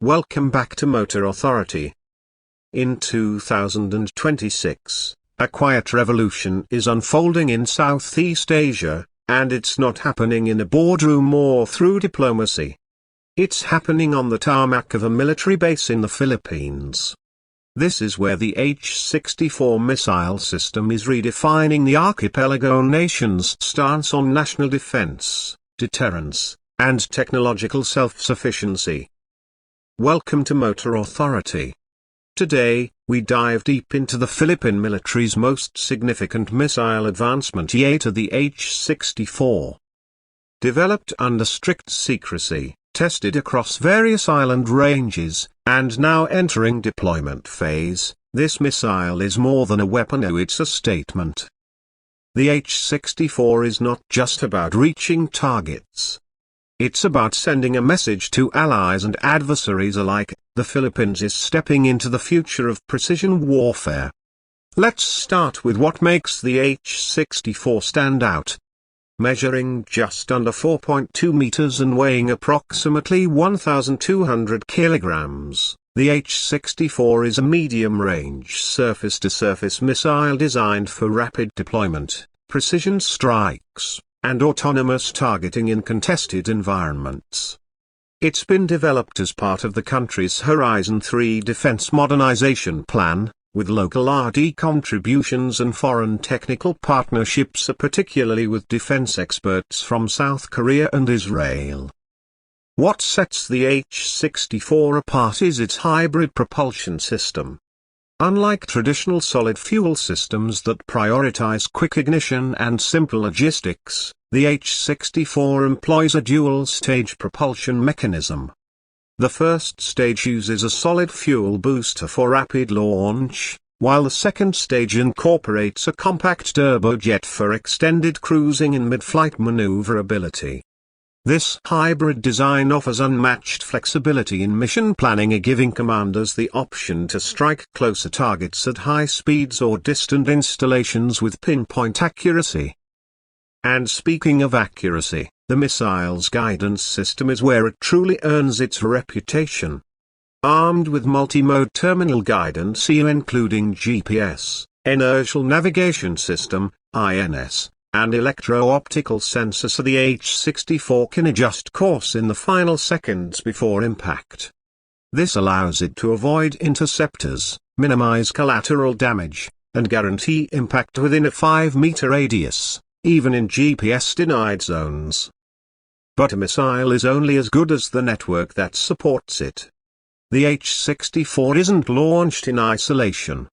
Welcome back to Motor Authority. In 2026, a quiet revolution is unfolding in Southeast Asia, and it's not happening in a boardroom or through diplomacy. It's happening on the tarmac of a military base in the Philippines. This is where the H64 missile system is redefining the archipelago nation's stance on national defense, deterrence, and technological self-sufficiency. Welcome to Motor Authority. Today, we dive deep into the Philippine military's most significant missile advancement yet, the H64. Developed under strict secrecy, tested across various island ranges, and now entering deployment phase, this missile is more than a weapon, it's a statement. The H64 is not just about reaching targets. It's about sending a message to allies and adversaries alike: the Philippines is stepping into the future of precision warfare. Let's start with what makes the H64 stand out. Measuring just under 4.2 meters and weighing approximately 1,200 kilograms, the H64 is a medium-range surface-to-surface missile designed for rapid deployment, precision strikes, and autonomous targeting in contested environments. It's been developed as part of the country's Horizon 3 defense modernization plan, with local R&D contributions and foreign technical partnerships, particularly with defense experts from South Korea and Israel. What sets the H64 apart is its hybrid propulsion system. Unlike traditional solid fuel systems that prioritize quick ignition and simple logistics, the H64 employs a dual-stage propulsion mechanism. The first stage uses a solid fuel booster for rapid launch, while the second stage incorporates a compact turbojet for extended cruising and mid-flight maneuverability. This hybrid design offers unmatched flexibility in mission planning, giving commanders the option to strike closer targets at high speeds or distant installations with pinpoint accuracy. And speaking of accuracy, the missile's guidance system is where it truly earns its reputation. Armed with multi-mode terminal guidance including GPS, inertial navigation system, INS, and electro-optical sensors, so the H64 can adjust course in the final seconds before impact. This allows it to avoid interceptors, minimize collateral damage, and guarantee impact within a 5-meter radius, even in GPS-denied zones. But a missile is only as good as the network that supports it. The H64 isn't launched in isolation.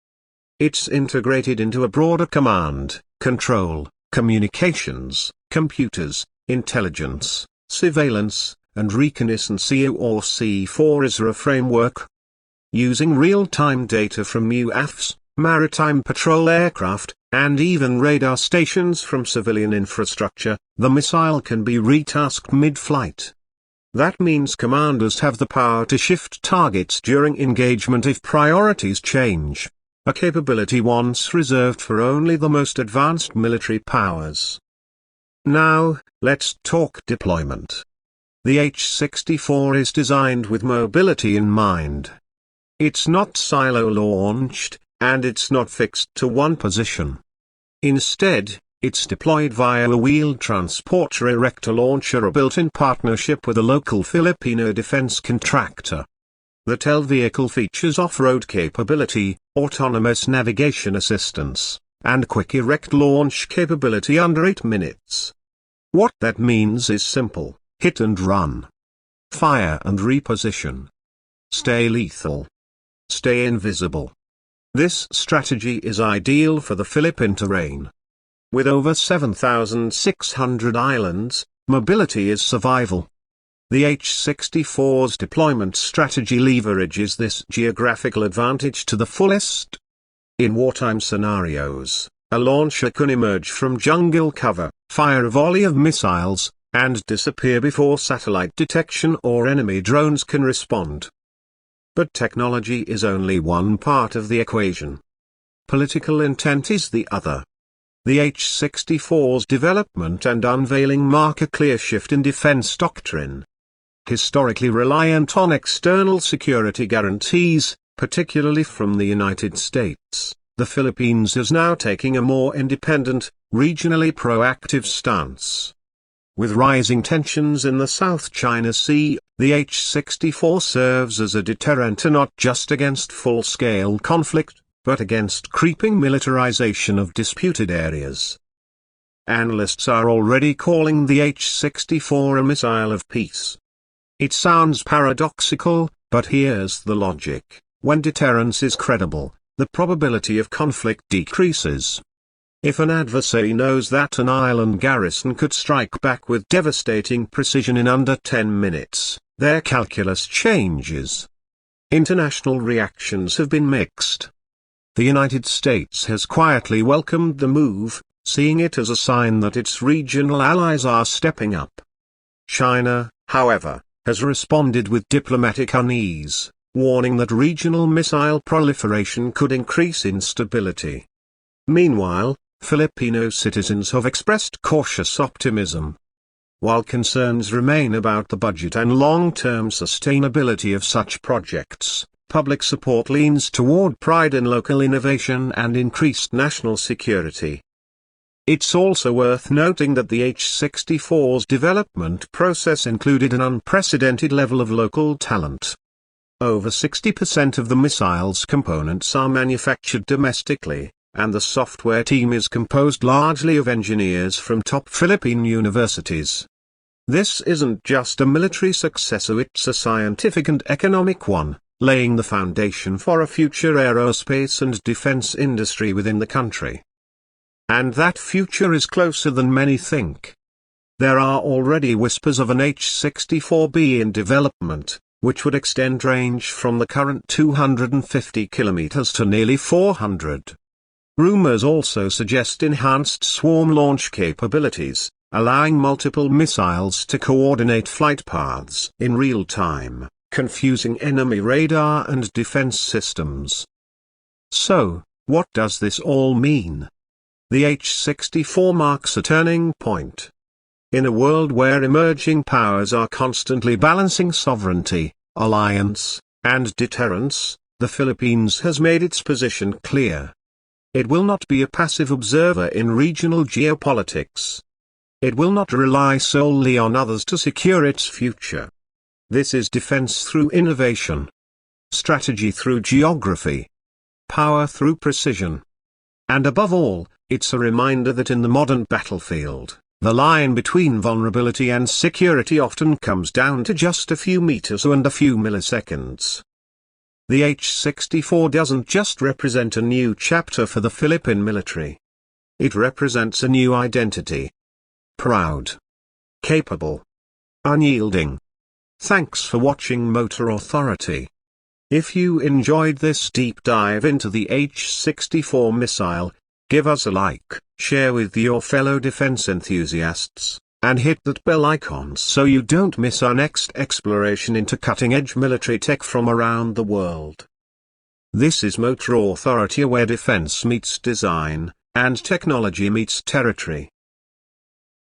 It's integrated into a broader command, control, communications, computers, intelligence, surveillance, and reconnaissance or C4ISR framework. Using real-time data from UAVs, maritime patrol aircraft, and even radar stations from civilian infrastructure, the missile can be retasked mid-flight. That means commanders have the power to shift targets during engagement if priorities change. A capability once reserved for only the most advanced military powers. Now, let's talk deployment. The H64 is designed with mobility in mind. It's not silo-launched, and it's not fixed to one position. Instead, it's deployed via a wheeled transporter erector launcher built in partnership with a local Filipino defense contractor. The TEL vehicle features off-road capability, autonomous navigation assistance, and quick erect launch capability under 8 minutes. What that means is simple: hit and run. Fire and reposition. Stay lethal. Stay invisible. This strategy is ideal for the Philippine terrain. With over 7,600 islands, mobility is survival. The H64's deployment strategy leverages this geographical advantage to the fullest. In wartime scenarios, a launcher can emerge from jungle cover, fire a volley of missiles, and disappear before satellite detection or enemy drones can respond. But technology is only one part of the equation. Political intent is the other. The H64's development and unveiling mark a clear shift in defense doctrine. historically reliant on external security guarantees, particularly from the United States, the Philippines is now taking a more independent, regionally proactive stance. With rising tensions in the South China Sea, the H-64 serves as a deterrent not just against full-scale conflict, but against creeping militarization of disputed areas. Analysts are already calling the H-64 a missile of peace. It sounds paradoxical, but here's the logic. When deterrence is credible, the probability of conflict decreases. If an adversary knows that an island garrison could strike back with devastating precision in under 10 minutes, their calculus changes. International reactions have been mixed. The United States has quietly welcomed the move, seeing it as a sign that its regional allies are stepping up. China, however, has responded with diplomatic unease, warning that regional missile proliferation could increase instability. Meanwhile, Filipino citizens have expressed cautious optimism. While concerns remain about the budget and long-term sustainability of such projects, public support leans toward pride in local innovation and increased national security. It's also worth noting that the H-64's development process included an unprecedented level of local talent. Over 60% of the missile's components are manufactured domestically, and the software team is composed largely of engineers from top Philippine universities. This isn't just a military success, it's a scientific and economic one, laying the foundation for a future aerospace and defense industry within the country. And that future is closer than many think. There are already whispers of an H-64B in development, which would extend range from the current 250 kilometers to nearly 400. Rumors also suggest enhanced swarm launch capabilities, allowing multiple missiles to coordinate flight paths in real time, confusing enemy radar and defense systems. So, what does this all mean? The H-64 marks a turning point. In a world where emerging powers are constantly balancing sovereignty, alliance, and deterrence, the Philippines has made its position clear. It will not be a passive observer in regional geopolitics. It will not rely solely on others to secure its future. This is defense through innovation, strategy through geography, power through precision. And above all, it's a reminder that in the modern battlefield, the line between vulnerability and security often comes down to just a few meters and a few milliseconds. The H-64 doesn't just represent a new chapter for the Philippine military. It represents a new identity. Proud. Capable. Unyielding. Thanks for watching Motor Authority. If you enjoyed this deep dive into the H-64 missile, give us a like, share with your fellow defense enthusiasts, and hit that bell icon so you don't miss our next exploration into cutting-edge military tech from around the world. This is Motor Authority, where defense meets design, and technology meets territory.